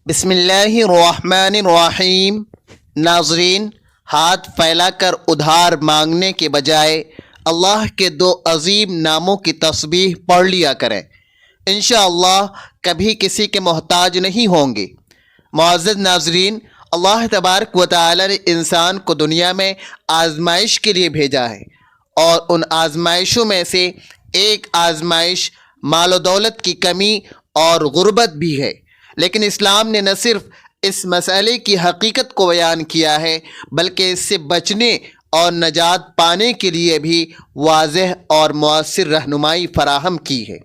بسم اللہ الرحمن الرحیم۔ ناظرین، ہاتھ پھیلا کر ادھار مانگنے کے بجائے اللہ کے دو عظیم ناموں کی تسبیح پڑھ لیا کریں، انشاءاللہ کبھی کسی کے محتاج نہیں ہوں گے۔ معزز ناظرین، اللہ تبارک و تعالی نے انسان کو دنیا میں آزمائش کے لیے بھیجا ہے، اور ان آزمائشوں میں سے ایک آزمائش مال و دولت کی کمی اور غربت بھی ہے، لیکن اسلام نے نہ صرف اس مسئلے کی حقیقت کو بیان کیا ہے بلکہ اس سے بچنے اور نجات پانے کے لیے بھی واضح اور مؤثر رہنمائی فراہم کی ہے۔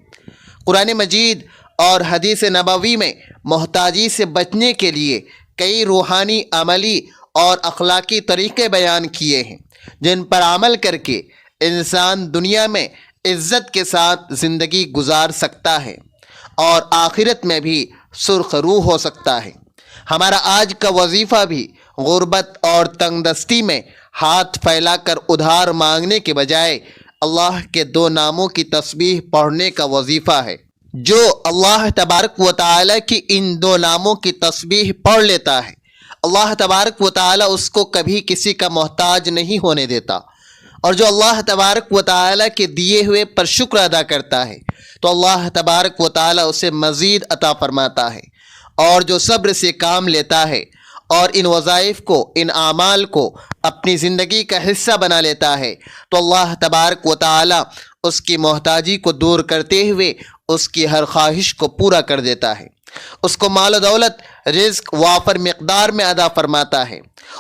قرآن مجید اور حدیث نبوی میں محتاجی سے بچنے کے لیے کئی روحانی، عملی اور اخلاقی طریقے بیان کیے ہیں جن پر عمل کر کے انسان دنیا میں عزت کے ساتھ زندگی گزار سکتا ہے اور آخرت میں بھی سرخ روح ہو سکتا ہے۔ ہمارا آج کا وظیفہ بھی غربت اور تنگ دستی میں ہاتھ پھیلا کر ادھار مانگنے کے بجائے اللہ کے دو ناموں کی تسبیح پڑھنے کا وظیفہ ہے۔ جو اللہ تبارک و تعالی کی ان دو ناموں کی تسبیح پڑھ لیتا ہے، اللہ تبارک و تعالی اس کو کبھی کسی کا محتاج نہیں ہونے دیتا، اور جو اللہ تبارک و تعالی کے دیے ہوئے پر شکر ادا کرتا ہے تو اللہ تبارک و تعالی اسے مزید عطا فرماتا ہے، اور جو صبر سے کام لیتا ہے اور ان وظائف کو، ان اعمال کو اپنی زندگی کا حصہ بنا لیتا ہے تو اللہ تبارک و تعالی اس کی محتاجی کو دور کرتے ہوئے اس کی ہر خواہش کو پورا کر دیتا ہے، اس کو مال و دولت، رزق وافر مقدار میں عطا فرماتا ہے،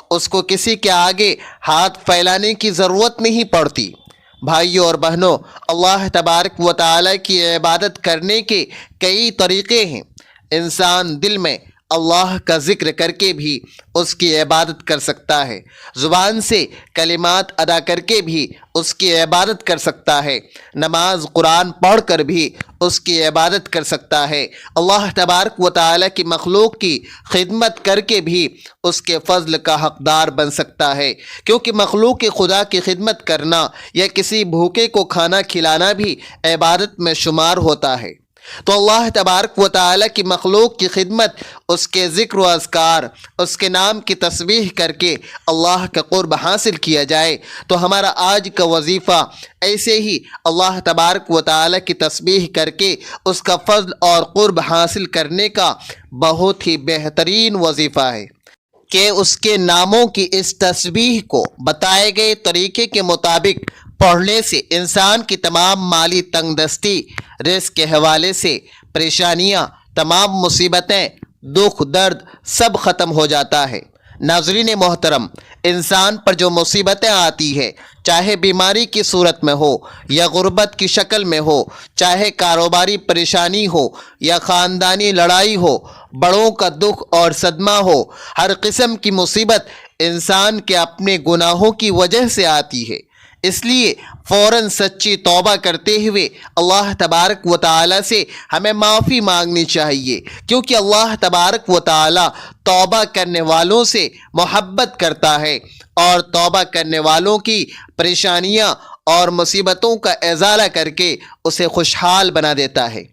اس کو کسی کے آگے ہاتھ پھیلانے کی ضرورت نہیں پڑتی۔ بھائیوں اور بہنوں، اللہ تبارک و تعالی کی عبادت کرنے کے کئی طریقے ہیں۔ انسان دل میں اللہ کا ذکر کر کے بھی اس کی عبادت کر سکتا ہے، زبان سے کلمات ادا کر کے بھی اس کی عبادت کر سکتا ہے، نماز قرآن پڑھ کر بھی اس کی عبادت کر سکتا ہے، اللہ تبارک و تعالی کی مخلوق کی خدمت کر کے بھی اس کے فضل کا حقدار بن سکتا ہے، کیونکہ مخلوق خدا کی خدمت کرنا یا کسی بھوکے کو کھانا کھلانا بھی عبادت میں شمار ہوتا ہے۔ تو اللہ تبارک و تعالی کی مخلوق کی خدمت، اس کے ذکر و اذکار، اس کے نام کی تسبیح کر کے اللہ کا قرب حاصل کیا جائے تو ہمارا آج کا وظیفہ ایسے ہی اللہ تبارک و تعالی کی تسبیح کر کے اس کا فضل اور قرب حاصل کرنے کا بہت ہی بہترین وظیفہ ہے کہ اس کے ناموں کی اس تسبیح کو بتائے گئے طریقے کے مطابق پڑھنے سے انسان کی تمام مالی تنگ دستی، رزق کے حوالے سے پریشانیاں، تمام مصیبتیں، دکھ، درد سب ختم ہو جاتا ہے۔ ناظرین محترم، انسان پر جو مصیبتیں آتی ہے، چاہے بیماری کی صورت میں ہو یا غربت کی شکل میں ہو، چاہے کاروباری پریشانی ہو یا خاندانی لڑائی ہو، بڑوں کا دکھ اور صدمہ ہو، ہر قسم کی مصیبت انسان کے اپنے گناہوں کی وجہ سے آتی ہے۔ اس لیے فوراً سچی توبہ کرتے ہوئے اللہ تبارک و تعالی سے ہمیں معافی مانگنی چاہیے، کیونکہ اللہ تبارک و تعالی توبہ کرنے والوں سے محبت کرتا ہے اور توبہ کرنے والوں کی پریشانیاں اور مصیبتوں کا ازالہ کر کے اسے خوشحال بنا دیتا ہے۔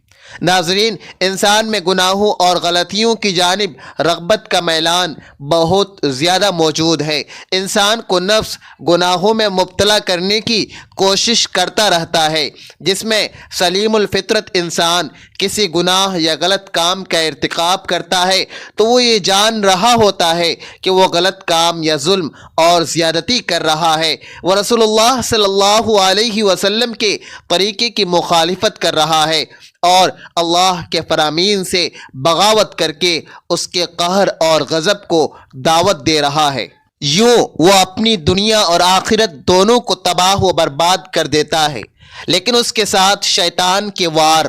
ناظرین، انسان میں گناہوں اور غلطیوں کی جانب رغبت کا میلان بہت زیادہ موجود ہے۔ انسان کو نفس گناہوں میں مبتلا کرنے کی کوشش کرتا رہتا ہے، جس میں سلیم الفطرت انسان کسی گناہ یا غلط کام کا ارتکاب کرتا ہے تو وہ یہ جان رہا ہوتا ہے کہ وہ غلط کام یا ظلم اور زیادتی کر رہا ہے، وہ رسول اللہ صلی اللہ علیہ وسلم کے طریقے کی مخالفت کر رہا ہے اور اللہ کے فرامین سے بغاوت کر کے اس کے قہر اور غضب کو دعوت دے رہا ہے۔ یوں وہ اپنی دنیا اور آخرت دونوں کو تباہ و برباد کر دیتا ہے، لیکن اس کے ساتھ شیطان کے وار،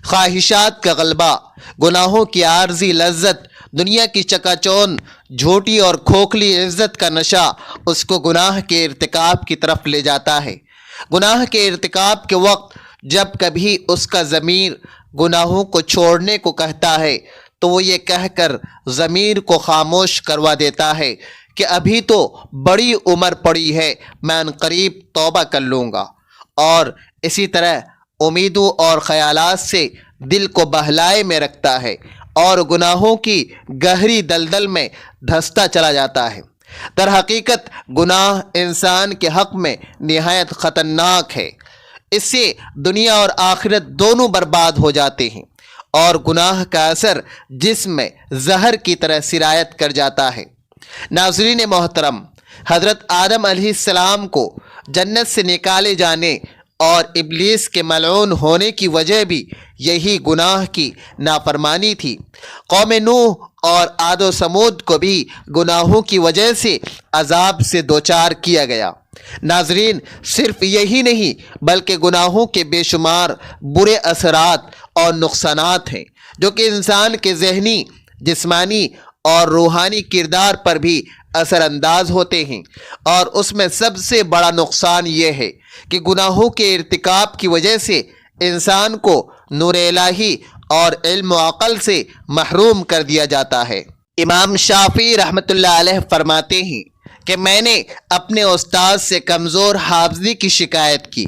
خواہشات کا غلبہ، گناہوں کی عارضی لذت، دنیا کی چکا چوند، جھوٹی اور کھوکھلی عزت کا نشہ اس کو گناہ کے ارتکاب کی طرف لے جاتا ہے۔ گناہ کے ارتکاب کے وقت جب کبھی اس کا ضمیر گناہوں کو چھوڑنے کو کہتا ہے تو وہ یہ کہہ کر ضمیر کو خاموش کروا دیتا ہے کہ ابھی تو بڑی عمر پڑی ہے، میں عنقریب توبہ کر لوں گا، اور اسی طرح امیدوں اور خیالات سے دل کو بہلائے میں رکھتا ہے اور گناہوں کی گہری دلدل میں دھنستا چلا جاتا ہے۔ در حقیقت گناہ انسان کے حق میں نہایت خطرناک ہے، اس سے دنیا اور آخرت دونوں برباد ہو جاتے ہیں، اور گناہ کا اثر جسم میں زہر کی طرح سرایت کر جاتا ہے۔ ناظرین محترم، حضرت آدم علیہ السلام کو جنت سے نکالے جانے اور ابلیس کے ملعون ہونے کی وجہ بھی یہی گناہ کی نافرمانی تھی۔ قوم نوح اور عاد و سمود کو بھی گناہوں کی وجہ سے عذاب سے دوچار کیا گیا۔ ناظرین، صرف یہی نہیں بلکہ گناہوں کے بے شمار برے اثرات اور نقصانات ہیں جو کہ انسان کے ذہنی، جسمانی اور روحانی کردار پر بھی اثر انداز ہوتے ہیں، اور اس میں سب سے بڑا نقصان یہ ہے کہ گناہوں کے ارتکاب کی وجہ سے انسان کو نور الہی اور علم و عقل سے محروم کر دیا جاتا ہے۔ امام شافعی رحمۃ اللہ علیہ فرماتے ہیں کہ میں نے اپنے استاد سے کمزور حافظی کی شکایت کی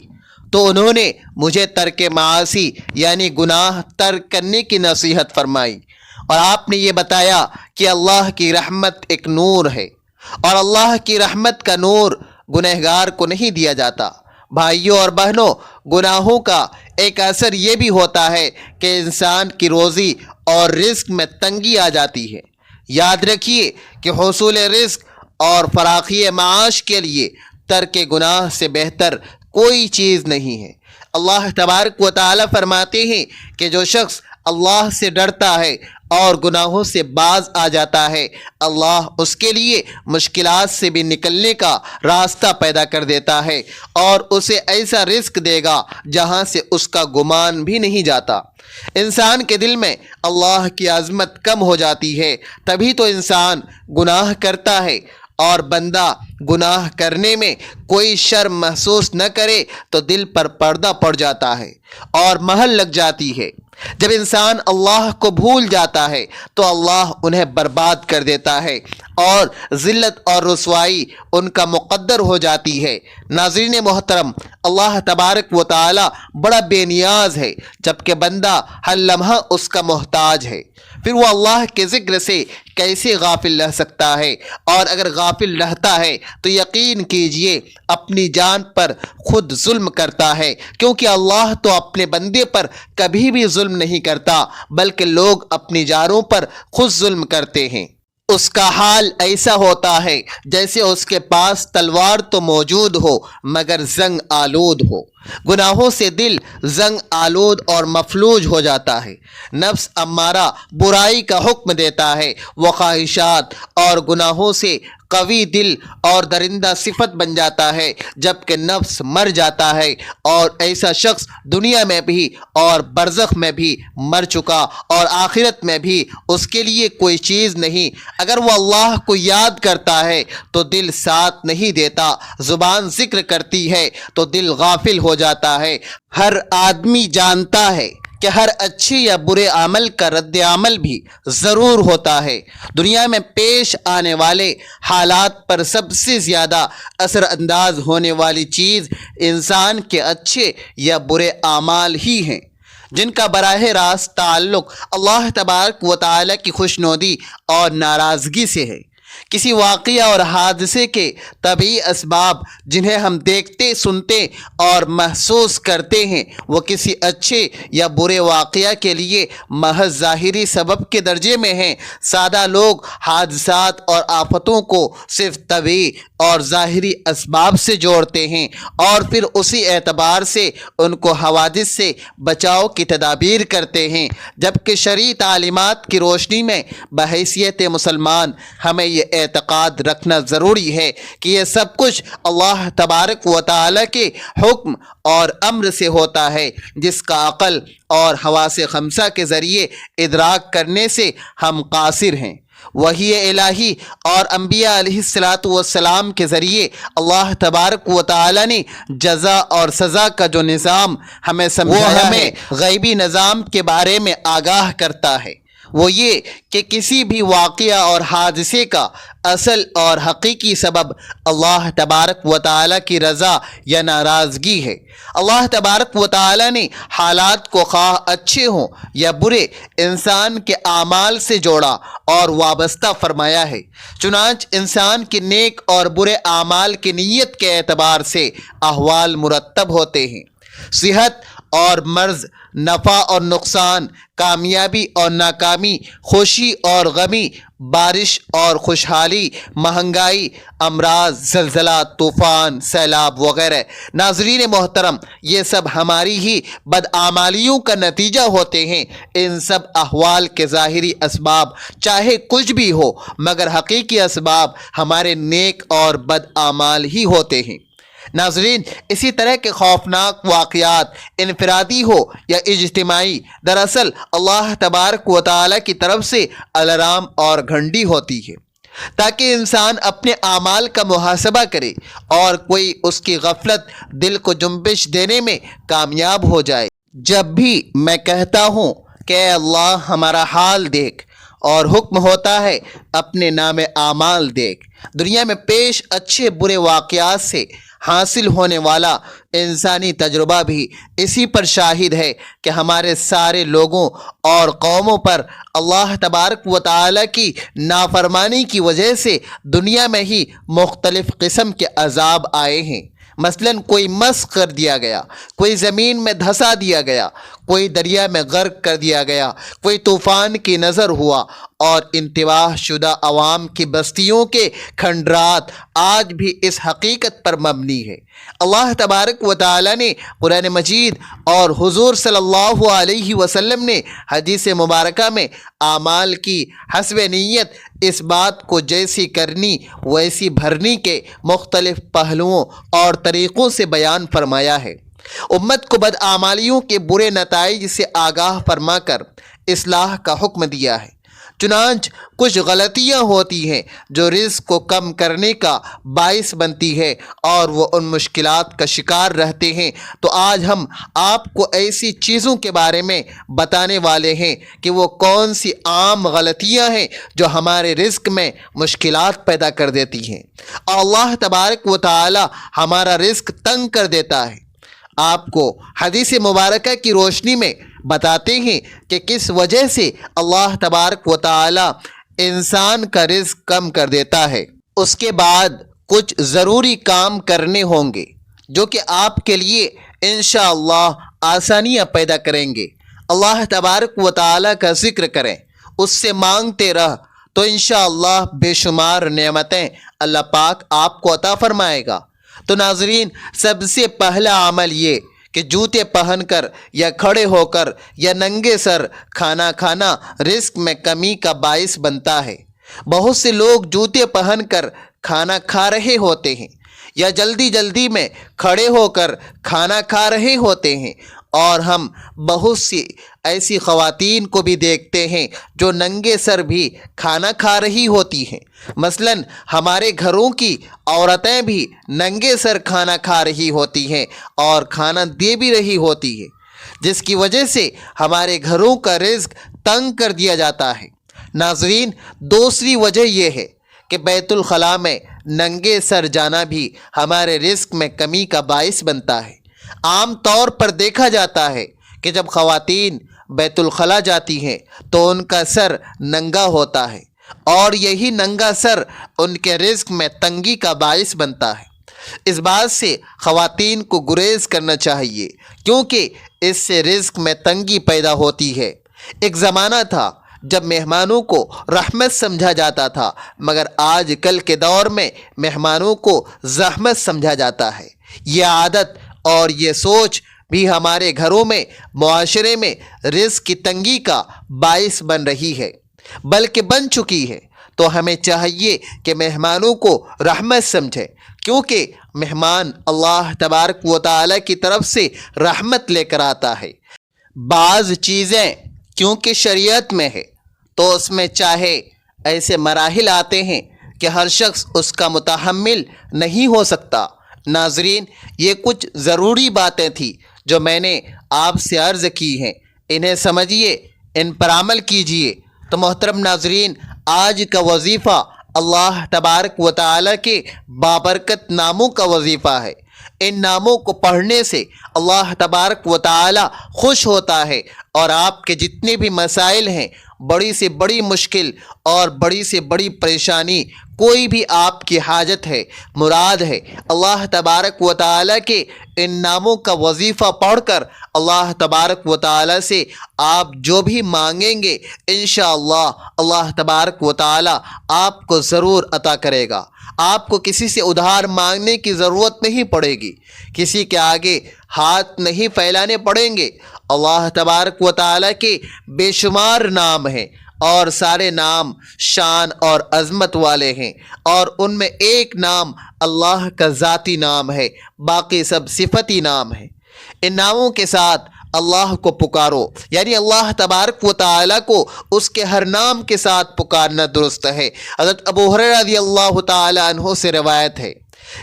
تو انہوں نے مجھے ترک معاصی یعنی گناہ ترک کرنے کی نصیحت فرمائی، اور آپ نے یہ بتایا کہ اللہ کی رحمت ایک نور ہے، اور اللہ کی رحمت کا نور گنہگار کو نہیں دیا جاتا۔ بھائیوں اور بہنوں، گناہوں کا ایک اثر یہ بھی ہوتا ہے کہ انسان کی روزی اور رزق میں تنگی آ جاتی ہے۔ یاد رکھیے کہ حصول رزق اور فراخی معاش کے لیے ترک گناہ سے بہتر کوئی چیز نہیں ہے۔ اللہ تبارک و تعالی فرماتے ہیں کہ جو شخص اللہ سے ڈرتا ہے اور گناہوں سے باز آ جاتا ہے، اللہ اس کے لیے مشکلات سے بھی نکلنے کا راستہ پیدا کر دیتا ہے، اور اسے ایسا رزق دے گا جہاں سے اس کا گمان بھی نہیں جاتا۔ انسان کے دل میں اللہ کی عظمت کم ہو جاتی ہے، تبھی تو انسان گناہ کرتا ہے، اور بندہ گناہ کرنے میں کوئی شرم محسوس نہ کرے تو دل پر پردہ پڑ جاتا ہے اور مہر لگ جاتی ہے۔ جب انسان اللہ کو بھول جاتا ہے تو اللہ انہیں برباد کر دیتا ہے، اور ذلت اور رسوائی ان کا مقدر ہو جاتی ہے۔ ناظرین محترم، اللہ تبارک و تعالی بڑا بے نیاز ہے، جبکہ بندہ ہر لمحہ اس کا محتاج ہے۔ پھر وہ اللہ کے ذکر سے کیسے غافل رہ سکتا ہے؟ اور اگر غافل رہتا ہے تو یقین کیجئے اپنی جان پر خود ظلم کرتا ہے، کیونکہ اللہ تو اپنے بندے پر کبھی بھی ظلم نہیں کرتا، بلکہ لوگ اپنی جانوں پر خود ظلم کرتے ہیں۔ اس کا حال ایسا ہوتا ہے جیسے اس کے پاس تلوار تو موجود ہو مگر زنگ آلود ہو۔ گناہوں سے دل زنگ آلود اور مفلوج ہو جاتا ہے۔ نفس امارہ برائی کا حکم دیتا ہے، وہ خواہشات اور گناہوں سے قوی دل اور درندہ صفت بن جاتا ہے، جبکہ نفس مر جاتا ہے، اور ایسا شخص دنیا میں بھی اور برزخ میں بھی مر چکا، اور آخرت میں بھی اس کے لیے کوئی چیز نہیں۔ اگر وہ اللہ کو یاد کرتا ہے تو دل ساتھ نہیں دیتا، زبان ذکر کرتی ہے تو دل غافل ہو جاتا ہے۔ ہر آدمی جانتا ہے کہ ہر اچھے یا برے عمل کا رد عمل بھی ضرور ہوتا ہے۔ دنیا میں پیش آنے والے حالات پر سب سے زیادہ اثر انداز ہونے والی چیز انسان کے اچھے یا برے اعمال ہی ہیں، جن کا براہ راست تعلق اللہ تبارک و تعالی کی خوشنودی اور ناراضگی سے ہے۔ کسی واقعہ اور حادثے کے طبعی اسباب جنہیں ہم دیکھتے، سنتے اور محسوس کرتے ہیں، وہ کسی اچھے یا برے واقعہ کے لیے محض ظاہری سبب کے درجے میں ہیں۔ سادہ لوگ حادثات اور آفتوں کو صرف طبعی اور ظاہری اسباب سے جوڑتے ہیں، اور پھر اسی اعتبار سے ان کو حوادث سے بچاؤ کی تدابیر کرتے ہیں، جبکہ شرعی تعلیمات کی روشنی میں بحیثیت مسلمان ہمیں یہ اعتقاد رکھنا ضروری ہے کہ یہ سب کچھ اللہ تبارک و تعالی کے حکم اور امر سے ہوتا ہے، جس کا عقل اور حواس خمسہ کے ذریعے ادراک کرنے سے ہم قاصر ہیں۔ وحی الہی اور انبیاء علیہ السلام کے ذریعے اللہ تبارک و تعالی نے جزا اور سزا کا جو نظام ہمیں سمجھایا ہے، غیبی نظام کے بارے میں آگاہ کرتا ہے۔ وہ یہ کہ کسی بھی واقعہ اور حادثے کا اصل اور حقیقی سبب اللہ تبارک و تعالیٰ کی رضا یا ناراضگی ہے۔ اللہ تبارک و تعالیٰ نے حالات کو خواہ اچھے ہوں یا برے انسان کے اعمال سے جوڑا اور وابستہ فرمایا ہے۔ چنانچہ انسان کے نیک اور برے اعمال کی نیت کے اعتبار سے احوال مرتب ہوتے ہیں۔ صحت اور مرض، نفع اور نقصان، کامیابی اور ناکامی، خوشی اور غمی، بارش اور خوشحالی، مہنگائی، امراض، زلزلہ، طوفان، سیلاب وغیرہ۔ ناظرین محترم، یہ سب ہماری ہی بدعمالیوں کا نتیجہ ہوتے ہیں۔ ان سب احوال کے ظاہری اسباب چاہے کچھ بھی ہو، مگر حقیقی اسباب ہمارے نیک اور بد اعمال ہی ہوتے ہیں۔ ناظرین، اسی طرح کے خوفناک واقعات انفرادی ہو یا اجتماعی، دراصل اللہ تبارک و تعالیٰ کی طرف سے الارم اور گھنٹی ہوتی ہے تاکہ انسان اپنے اعمال کا محاسبہ کرے اور کوئی اس کی غفلت دل کو جنبش دینے میں کامیاب ہو جائے۔ جب بھی میں کہتا ہوں کہ اے اللہ ہمارا حال دیکھ، اور حکم ہوتا ہے اپنے نام اعمال دیکھ، دنیا میں پیش اچھے برے واقعات سے حاصل ہونے والا انسانی تجربہ بھی اسی پر شاہد ہے کہ ہمارے سارے لوگوں اور قوموں پر اللہ تبارک و تعالیٰ کی نافرمانی کی وجہ سے دنیا میں ہی مختلف قسم کے عذاب آئے ہیں۔ مثلاً کوئی مسخ کر دیا گیا، کوئی زمین میں دھسا دیا گیا، کوئی دریا میں غرق کر دیا گیا، کوئی طوفان کی نظر ہوا، اور انتباہ شدہ عوام کی بستیوں کے کھنڈرات آج بھی اس حقیقت پر مبنی ہے۔ اللہ تبارک و تعالیٰ نے قرآن مجید اور حضور صلی اللہ علیہ وسلم نے حدیث مبارکہ میں اعمال کی حسب نیت اس بات کو جیسی کرنی ویسی بھرنی کے مختلف پہلوؤں اور طریقوں سے بیان فرمایا ہے۔ امت کو بدعمالیوں کے برے نتائج سے آگاہ فرما کر اصلاح کا حکم دیا ہے۔ چنانچہ کچھ غلطیاں ہوتی ہیں جو رزق کو کم کرنے کا باعث بنتی ہے اور وہ ان مشکلات کا شکار رہتے ہیں، تو آج ہم آپ کو ایسی چیزوں کے بارے میں بتانے والے ہیں کہ وہ کون سی عام غلطیاں ہیں جو ہمارے رزق میں مشکلات پیدا کر دیتی ہیں، اور اللہ تبارک و تعالی ہمارا رزق تنگ کر دیتا ہے۔ آپ کو حدیث مبارکہ کی روشنی میں بتاتے ہیں کہ کس وجہ سے اللہ تبارک و تعالی انسان کا رزق کم کر دیتا ہے۔ اس کے بعد کچھ ضروری کام کرنے ہوں گے جو کہ آپ کے لیے انشاءاللہ آسانیاں پیدا کریں گے۔ اللہ تبارک و تعالی کا ذکر کریں، اس سے مانگتے رہ تو انشاءاللہ بے شمار نعمتیں اللہ پاک آپ کو عطا فرمائے گا۔ تو ناظرین، سب سے پہلا عمل یہ کہ جوتے پہن کر یا کھڑے ہو کر یا ننگے سر کھانا کھانا رزق میں کمی کا باعث بنتا ہے۔ بہت سے لوگ جوتے پہن کر کھانا کھا رہے ہوتے ہیں یا جلدی جلدی میں کھڑے ہو کر کھانا کھا رہے ہوتے ہیں، اور ہم بہت سی ایسی خواتین کو بھی دیکھتے ہیں جو ننگے سر بھی کھانا کھا رہی ہوتی ہیں۔ مثلاً ہمارے گھروں کی عورتیں بھی ننگے سر کھانا کھا رہی ہوتی ہیں اور کھانا دے بھی رہی ہوتی ہے، جس کی وجہ سے ہمارے گھروں کا رزق تنگ کر دیا جاتا ہے۔ ناظرین، دوسری وجہ یہ ہے کہ بیت الخلاء میں ننگے سر جانا بھی ہمارے رزق میں کمی کا باعث بنتا ہے۔ عام طور پر دیکھا جاتا ہے کہ جب خواتین بیت الخلاء جاتی ہیں تو ان کا سر ننگا ہوتا ہے، اور یہی ننگا سر ان کے رزق میں تنگی کا باعث بنتا ہے۔ اس بات سے خواتین کو گریز کرنا چاہیے، کیونکہ اس سے رزق میں تنگی پیدا ہوتی ہے۔ ایک زمانہ تھا جب مہمانوں کو رحمت سمجھا جاتا تھا، مگر آج کل کے دور میں مہمانوں کو زحمت سمجھا جاتا ہے۔ یہ عادت اور یہ سوچ بھی ہمارے گھروں میں، معاشرے میں رزق کی تنگی کا باعث بن رہی ہے، بلکہ بن چکی ہے۔ تو ہمیں چاہیے کہ مہمانوں کو رحمت سمجھیں، کیونکہ مہمان اللہ تبارک و تعالی کی طرف سے رحمت لے کر آتا ہے۔ بعض چیزیں کیونکہ شریعت میں ہے تو اس میں چاہے ایسے مراحل آتے ہیں کہ ہر شخص اس کا متحمل نہیں ہو سکتا۔ ناظرین، یہ کچھ ضروری باتیں تھیں جو میں نے آپ سے عرض کی ہیں، انہیں سمجھیے، ان پر عمل کیجیے۔ تو محترم ناظرین، آج کا وظیفہ اللہ تبارک و تعالیٰ کے بابرکت ناموں کا وظیفہ ہے۔ ان ناموں کو پڑھنے سے اللہ تبارک و تعالیٰ خوش ہوتا ہے، اور آپ کے جتنے بھی مسائل ہیں، بڑی سے بڑی مشکل اور بڑی سے بڑی پریشانی، کوئی بھی آپ کی حاجت ہے، مراد ہے، اللہ تبارک و تعالیٰ کے ان ناموں کا وظیفہ پڑھ کر اللہ تبارک و تعالیٰ سے آپ جو بھی مانگیں گے انشاءاللہ اللہ تبارک و تعالیٰ آپ کو ضرور عطا کرے گا۔ آپ کو کسی سے ادھار مانگنے کی ضرورت نہیں پڑے گی، کسی کے آگے ہاتھ نہیں پھیلانے پڑیں گے۔ اللہ تبارک و تعالیٰ کے بے شمار نام ہیں، اور سارے نام شان اور عظمت والے ہیں، اور ان میں ایک نام اللہ کا ذاتی نام ہے، باقی سب صفتی نام ہیں۔ ان ناموں کے ساتھ اللہ کو پکارو، یعنی اللہ تبارک و تعالیٰ کو اس کے ہر نام کے ساتھ پکارنا درست ہے۔ حضرت ابو ہریرہ رضی اللہ تعالی عنہ سے روایت ہے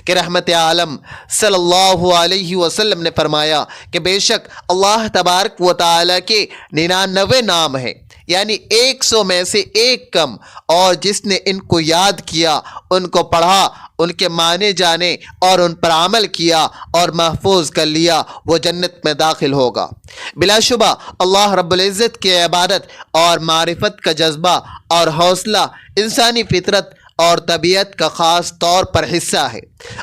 کہ رحمت عالم صلی اللہ علیہ وسلم نے فرمایا کہ بے شک اللہ تبارک و تعالیٰ کے 99 نام ہیں، یعنی 100 میں سے ایک کم، اور جس نے ان کو یاد کیا، ان کو پڑھا، ان کے مانے جانے اور ان پر عمل کیا اور محفوظ کر لیا، وہ جنت میں داخل ہوگا۔ بلا شبہ اللہ رب العزت کی عبادت اور معرفت کا جذبہ اور حوصلہ انسانی فطرت اور طبیعت کا خاص طور پر حصہ ہے،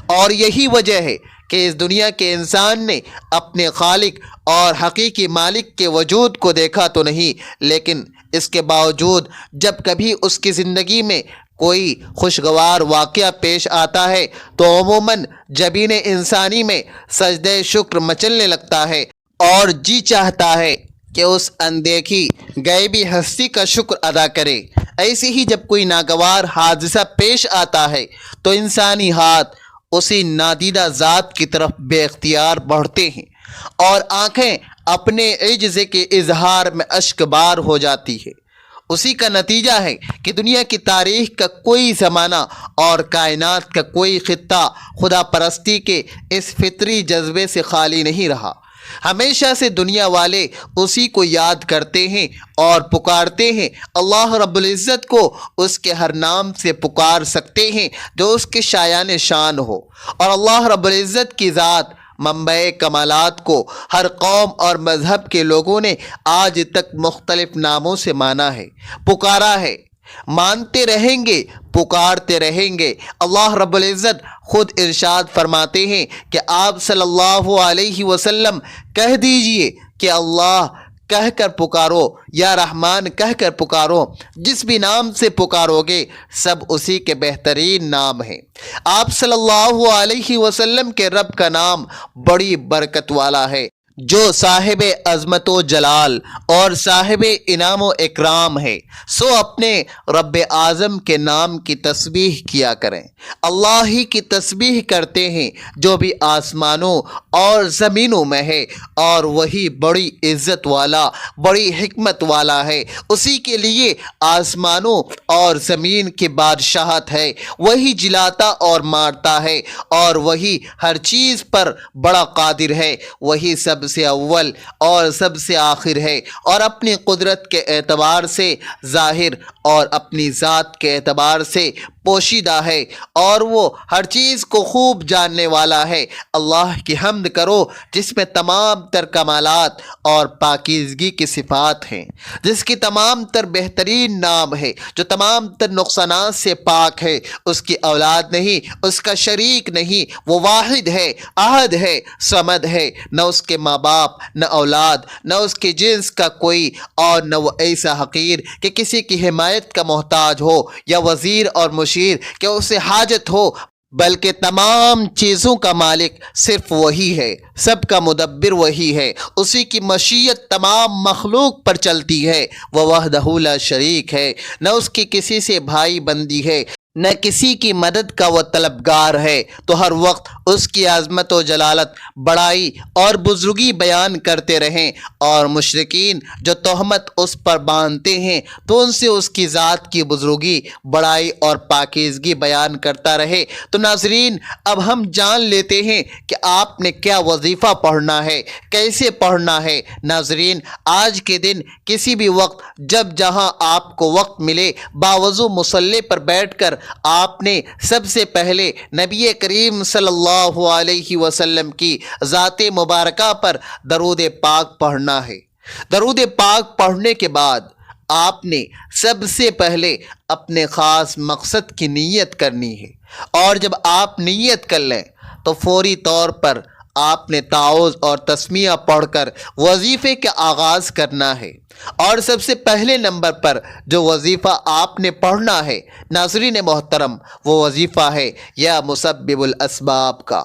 اور یہی وجہ ہے کہ اس دنیا کے انسان نے اپنے خالق اور حقیقی مالک کے وجود کو دیکھا تو نہیں، لیکن اس کے باوجود جب کبھی اس کی زندگی میں کوئی خوشگوار واقعہ پیش آتا ہے تو عموماً جبین انسانی میں سجدہ شکر مچلنے لگتا ہے، اور جی چاہتا ہے کہ اس اندیکھی غیبی ہستی کا شکر ادا کرے۔ ایسے ہی جب کوئی ناگوار حادثہ پیش آتا ہے تو انسانی ہاتھ اسی نادیدہ ذات کی طرف بے اختیار بڑھتے ہیں، اور آنکھیں اپنے عجز کے اظہار میں اشک بار ہو جاتی ہے۔ اسی کا نتیجہ ہے کہ دنیا کی تاریخ کا کوئی زمانہ اور کائنات کا کوئی خطہ خدا پرستی کے اس فطری جذبے سے خالی نہیں رہا۔ ہمیشہ سے دنیا والے اسی کو یاد کرتے ہیں اور پکارتے ہیں۔ اللہ رب العزت کو اس کے ہر نام سے پکار سکتے ہیں جو اس کے شایان شان ہو، اور اللہ رب العزت کی ذات منبع کمالات کو ہر قوم اور مذہب کے لوگوں نے آج تک مختلف ناموں سے مانا ہے، پکارا ہے، مانتے رہیں گے، پکارتے رہیں گے۔ اللہ رب العزت خود ارشاد فرماتے ہیں کہ آپ صلی اللہ علیہ وسلم کہہ دیجئے کہ اللہ کہہ کر پکارو، یا رحمان کہہ کر پکارو، جس بھی نام سے پکارو گے سب اسی کے بہترین نام ہیں۔ آپ صلی اللہ علیہ وسلم کے رب کا نام بڑی برکت والا ہے، جو صاحب عظمت و جلال اور صاحب انعام و اکرام ہے، سو اپنے رب اعظم کے نام کی تسبیح کیا کریں۔ اللہ ہی کی تسبیح کرتے ہیں جو بھی آسمانوں اور زمینوں میں ہے، اور وہی بڑی عزت والا، بڑی حکمت والا ہے۔ اسی کے لیے آسمانوں اور زمین کی بادشاہت ہے، وہی جلاتا اور مارتا ہے، اور وہی ہر چیز پر بڑا قادر ہے، وہی سب سے اول اور سب سے آخر ہے، اور اپنی قدرت کے اعتبار سے ظاہر اور اپنی ذات کے اعتبار سے پوشیدہ ہے، اور وہ ہر چیز کو خوب جاننے والا ہے۔ اللہ کی حمد کرو جس میں تمام تر کمالات اور پاکیزگی کی صفات ہیں، جس کی تمام تر بہترین نام ہے، جو تمام تر نقصانات سے پاک ہے۔ اس کی اولاد نہیں، اس کا شریک نہیں، وہ واحد ہے، احد ہے، صمد ہے، نہ اس کے ماں باپ، نہ اولاد، نہ اس کے جنس کا کوئی، اور نہ وہ ایسا حقیر کہ کسی کی حمایت کا محتاج ہو، یا وزیر اور مشیر کہ اسے حاجت ہو، بلکہ تمام چیزوں کا مالک صرف وہی ہے، سب کا مدبر وہی ہے، اسی کی مشیت تمام مخلوق پر چلتی ہے، وہ وحدہ لا شریک ہے، نہ اس کی کسی سے بھائی بندی ہے، نہ کسی کی مدد کا وہ طلبگار ہے، تو ہر وقت اس کی عظمت و جلالت، بڑائی اور بزرگی بیان کرتے رہیں، اور مشرکین جو تہمت اس پر باندھتے ہیں تو ان سے اس کی ذات کی بزرگی، بڑائی اور پاکیزگی بیان کرتا رہے۔ تو ناظرین، اب ہم جان لیتے ہیں کہ آپ نے کیا وظیفہ پڑھنا ہے، کیسے پڑھنا ہے۔ ناظرین، آج کے دن کسی بھی وقت جب جہاں آپ کو وقت ملے، باوضو مصلی پر بیٹھ کر آپ نے سب سے پہلے نبی کریم صلی اللہ علیہ وسلم کی ذات مبارکہ پر درود پاک پڑھنا ہے۔ درود پاک پڑھنے کے بعد آپ نے سب سے پہلے اپنے خاص مقصد کی نیت کرنی ہے، اور جب آپ نیت کر لیں تو فوری طور پر آپ نے تعوذ اور تسمیہ پڑھ کر وظیفے کا آغاز کرنا ہے۔ اور سب سے پہلے نمبر پر جو وظیفہ آپ نے پڑھنا ہے ناظرین محترم، وہ وظیفہ ہے یا مسبب الاسباب کا۔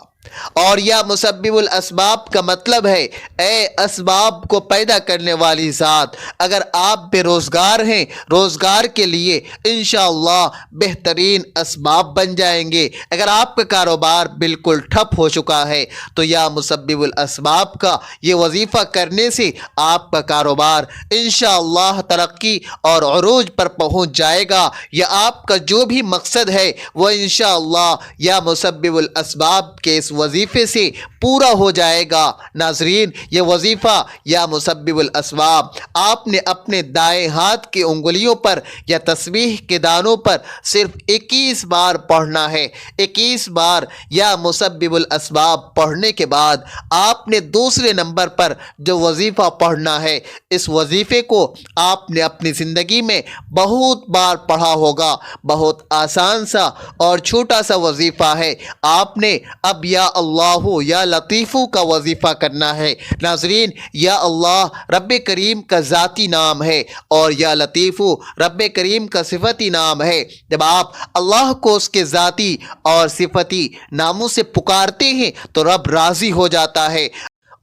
اور یا مسبب الاسباب کا مطلب ہے، اے اسباب کو پیدا کرنے والی ذات، اگر آپ بے روزگار ہیں، روزگار کے لیے انشاءاللہ بہترین اسباب بن جائیں گے۔ اگر آپ کا کاروبار بالکل ٹھپ ہو چکا ہے تو یا مسبب الاسباب کا یہ وظیفہ کرنے سے آپ کا کاروبار انشاءاللہ ترقی اور عروج پر پہنچ جائے گا، یا آپ کا جو بھی مقصد ہے وہ انشاءاللہ یا مسبب الاسباب کے اس وظیفے سے پورا ہو جائے گا۔ ناظرین، یہ وظیفہ یا مسبب الاسباب آپ نے اپنے دائیں ہاتھ کی انگلیوں پر یا تسبیح کے دانوں پر صرف 21 بار پڑھنا ہے۔ 21 بار یا مسبب الاسباب پڑھنے کے بعد آپ نے دوسرے نمبر پر جو وظیفہ پڑھنا ہے، اس وظیفے کو آپ نے اپنی زندگی میں بہت بار پڑھا ہوگا۔ بہت آسان سا اور چھوٹا سا وظیفہ ہے۔ آپ نے اب یا اللہ یا لطیف کا وظیفہ کرنا ہے۔ ناظرین، یا اللہ رب کریم کا ذاتی نام ہے، اور یا لطیف رب کریم کا صفتی نام ہے۔ جب آپ اللہ کو اس کے ذاتی اور صفتی ناموں سے پکارتے ہیں تو رب راضی ہو جاتا ہے،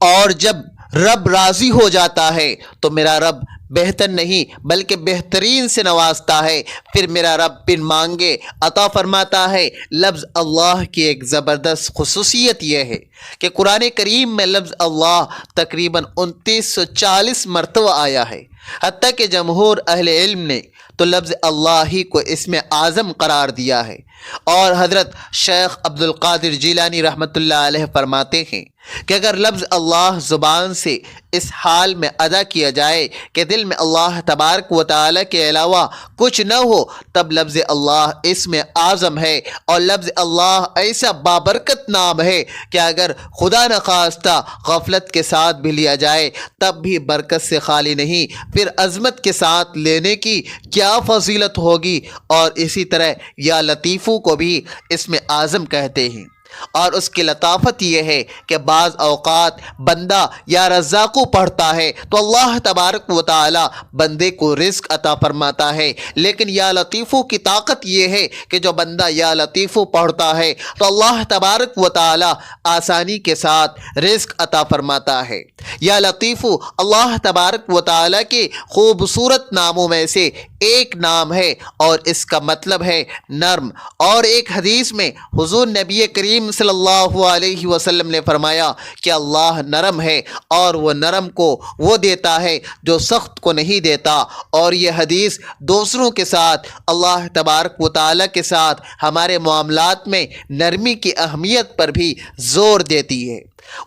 اور جب رب راضی ہو جاتا ہے تو میرا رب بہتر نہیں بلکہ بہترین سے نوازتا ہے۔ پھر میرا رب بن مانگے عطا فرماتا ہے۔ لفظ اللہ کی ایک زبردست خصوصیت یہ ہے کہ قرآن کریم میں لفظ اللہ تقریباً 2940 مرتبہ آیا ہے، حتیٰ کہ جمہور اہل علم نے تو لفظ اللہ ہی کو اسم اعظم قرار دیا ہے۔ اور حضرت شیخ عبد القادر جیلانی رحمۃ اللہ علیہ فرماتے ہیں کہ اگر لفظ اللہ زبان سے اس حال میں ادا کیا جائے کہ دل میں اللہ تبارک و تعالی کے علاوہ کچھ نہ ہو، تب لفظ اللہ اسم اعظم ہے۔ اور لفظ اللہ ایسا بابرکت نام ہے کہ اگر خدا نخواستہ غفلت کے ساتھ بھی لیا جائے تب بھی برکت سے خالی نہیں، پھر عظمت کے ساتھ لینے کی کیا فضیلت ہوگی۔ اور اسی طرح یا لطیفو کو بھی اسم اعظم کہتے ہیں۔ اور اس کی لطافت یہ ہے کہ بعض اوقات بندہ یا رزاقو پڑھتا ہے تو اللہ تبارک و تعالی بندے کو رزق عطا فرماتا ہے، لیکن یا لطیفو کی طاقت یہ ہے کہ جو بندہ یا لطیفو پڑھتا ہے تو اللہ تبارک و تعالی آسانی کے ساتھ رزق عطا فرماتا ہے۔ یا لطیفو اللہ تبارک و تعالی کے خوبصورت ناموں میں سے ایک نام ہے، اور اس کا مطلب ہے نرم۔ اور ایک حدیث میں حضور نبی کریم صلی اللہ علیہ وسلم نے فرمایا کہ اللہ نرم ہے، اور وہ نرم کو وہ دیتا ہے جو سخت کو نہیں دیتا۔ اور یہ حدیث دوسروں کے ساتھ، اللہ تبارک و تعالی کے ساتھ ہمارے معاملات میں نرمی کی اہمیت پر بھی زور دیتی ہے۔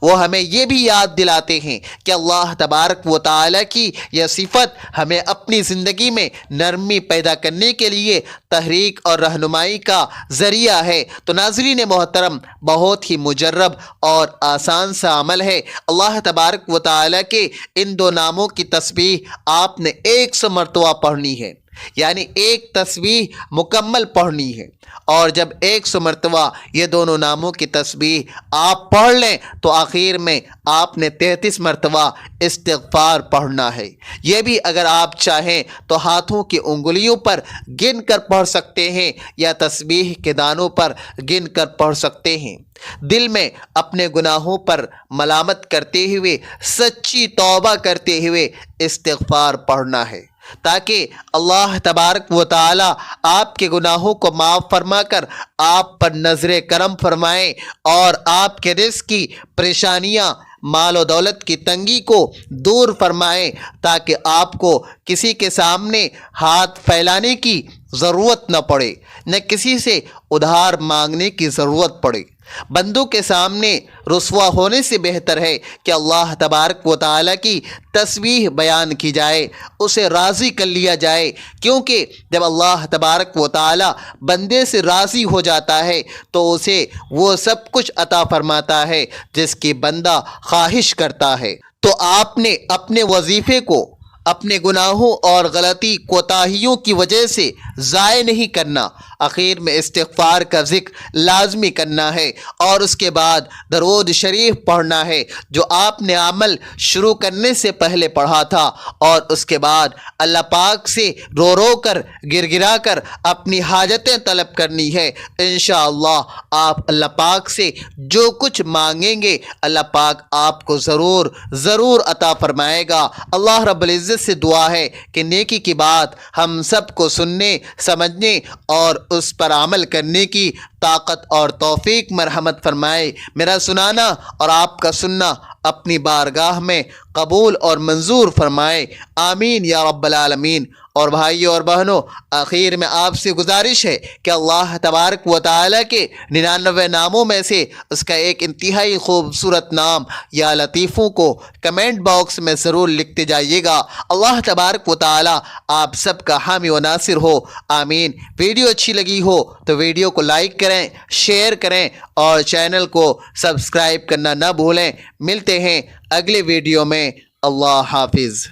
وہ ہمیں یہ بھی یاد دلاتے ہیں کہ اللہ تبارک و تعالی کی یہ صفت ہمیں اپنی زندگی میں نرمی پیدا کرنے کے لیے تحریک اور رہنمائی کا ذریعہ ہے۔ تو ناظرین محترم، بہت ہی مجرب اور آسان سا عمل ہے۔ اللہ تبارک و تعالی کے ان دو ناموں کی تسبیح آپ نے 100 مرتبہ پڑھنی ہے، یعنی ایک تسبیح مکمل پڑھنی ہے۔ اور جب 100 مرتبہ یہ دونوں ناموں کی تسبیح آپ پڑھ لیں تو آخر میں آپ نے 33 مرتبہ استغفار پڑھنا ہے۔ یہ بھی اگر آپ چاہیں تو ہاتھوں کی انگلیوں پر گن کر پڑھ سکتے ہیں، یا تسبیح کے دانوں پر گن کر پڑھ سکتے ہیں۔ دل میں اپنے گناہوں پر ملامت کرتے ہوئے، سچی توبہ کرتے ہوئے استغفار پڑھنا ہے۔ تاکہ اللہ تبارک و تعالی آپ کے گناہوں کو معاف فرما کر آپ پر نظر کرم فرمائے اور آپ کے رزق کی پریشانیاں، مال و دولت کی تنگی کو دور فرمائے، تاکہ آپ کو کسی کے سامنے ہاتھ پھیلانے کی ضرورت نہ پڑے، نہ کسی سے ادھار مانگنے کی ضرورت پڑے۔ بندوں کے سامنے رسوا ہونے سے بہتر ہے کہ اللہ تبارک و تعالیٰ کی تسبیح بیان کی جائے، اسے راضی کر لیا جائے، کیونکہ جب اللہ تبارک و تعالیٰ بندے سے راضی ہو جاتا ہے تو اسے وہ سب کچھ عطا فرماتا ہے جس کی بندہ خواہش کرتا ہے۔ تو آپ نے اپنے وظیفے کو اپنے گناہوں اور غلطی کوتاہیوں کی وجہ سے ضائع نہیں کرنا، آخر میں استغفار کا ذکر لازمی کرنا ہے اور اس کے بعد درود شریف پڑھنا ہے جو آپ نے عمل شروع کرنے سے پہلے پڑھا تھا، اور اس کے بعد اللہ پاک سے رو رو کر گر گرا کر اپنی حاجتیں طلب کرنی ہے۔ انشاءاللہ آپ اللہ پاک سے جو کچھ مانگیں گے اللہ پاک آپ کو ضرور عطا فرمائے گا۔ اللہ رب العزت سے دعا ہے کہ نیکی کی بات ہم سب کو سننے، سمجھنے اور اس پر عمل کرنے کی طاقت اور توفیق مرحمت فرمائے۔ میرا سنانا اور آپ کا سننا اپنی بارگاہ میں قبول اور منظور فرمائے، آمین یا رب العالمین۔ اور بھائیوں اور بہنوں، آخر میں آپ سے گزارش ہے کہ اللہ تبارک و تعالیٰ کے 99 ناموں میں سے اس کا ایک انتہائی خوبصورت نام یا لطیفوں کو کمنٹ باکس میں ضرور لکھتے جائیے گا۔ اللہ تبارک و تعالیٰ آپ سب کا حامی و ناصر ہو، آمین۔ ویڈیو اچھی لگی ہو تو ویڈیو کو لائک کریں، شیئر کریں اور چینل کو سبسکرائب کرنا نہ بھولیں۔ ملتے ہیں اگلے ویڈیو میں، اللہ حافظ۔